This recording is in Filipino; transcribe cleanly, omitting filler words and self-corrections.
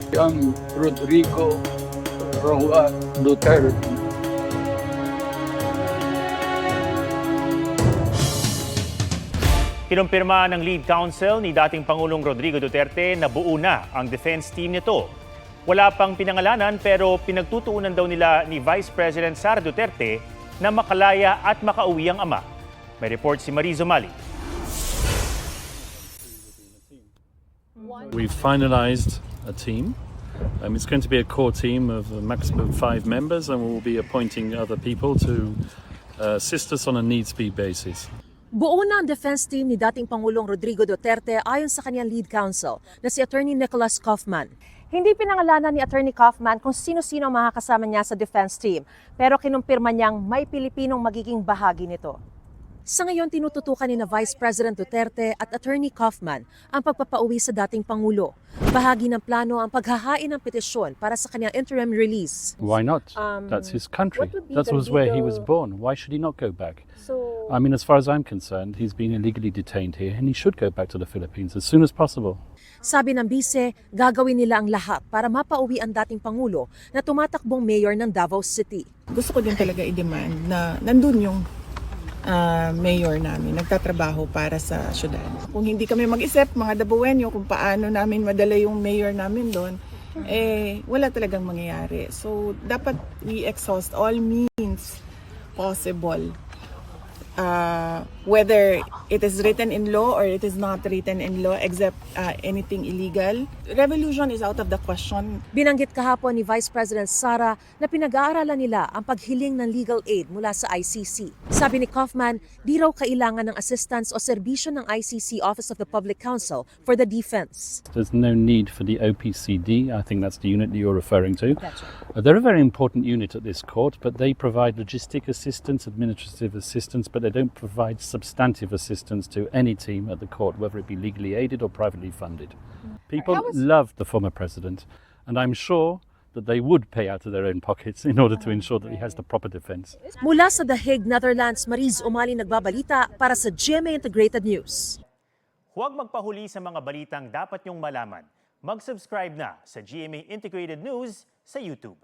Yang Rodrigo Roa Duterte. Kinumpirma ng lead counsel ni dating Pangulong Rodrigo Duterte na buo na ang defense team nito. Wala pang pinangalanan pero pinagtutuunan daw nila ni Vice President Sara Duterte na makalaya at makauwi ang ama. May report si Marizo Mali. We've finalized a team. It's going to be a core team of a maximum of 5 members, and we'll be appointing other people to assist us on a needs-be basis. Buo na ang defense team ni dating Pangulong Rodrigo Duterte ayon sa kanyang lead counsel na si Attorney Nicholas Kaufman. Hindi pinangalanan ni Attorney Kaufman kung sino-sino ang makakasama niya sa defense team, pero kinumpirma niyang may Pilipinong magiging bahagi nito. Sa ngayon, tinututukan ni na Vice President Duterte at Attorney Kaufman ang pagpapauwi sa dating Pangulo. Bahagi ng plano ang paghahain ng petisyon para sa kanyang interim release. Why not? That's his country. That was where he was born. Why should he not go back? I mean, as far as I'm concerned, he's being illegally detained here and he should go back to the Philippines as soon as possible. Sabi ng bise, gagawin nila ang lahat para mapauwi ang dating Pangulo na tumatakbong mayor ng Davao City. Gusto ko din talaga i-demand na nandun yung mayor namin, nagtatrabaho para sa syudad. Kung hindi kami mag-isip, mga Dabawenyo, kung paano namin madala yung mayor namin doon, wala talagang mangyayari. So, dapat i-exhaust all means possible. Whether it is written in law or it is not written in law, except anything illegal. Revolution is out of the question. Binanggit kahapon ni Vice President Sara na pinag-aaralan nila ang paghiling ng legal aid mula sa ICC. Sabi ni Kaufman, di raw kailangan ng assistance o serbisyo ng ICC Office of the Public Counsel for the defense. There's no need for the OPCD. I think that's the unit that you're referring to. That's right. They're a very important unit at this court, but they provide logistic assistance, administrative assistance, but they don't provide substantive assistance to any team at the court, whether it be legally aided or privately funded. People love the former president, and I'm sure that they would pay out of their own pockets in order to ensure that he has the proper defense. Mula sa The Hague, Netherlands, Mariz Umali nagbabalita para sa GMA Integrated News. Huwag magpahuli sa mga balitang dapat niyong malaman. Mag-subscribe na sa GMA Integrated News sa YouTube.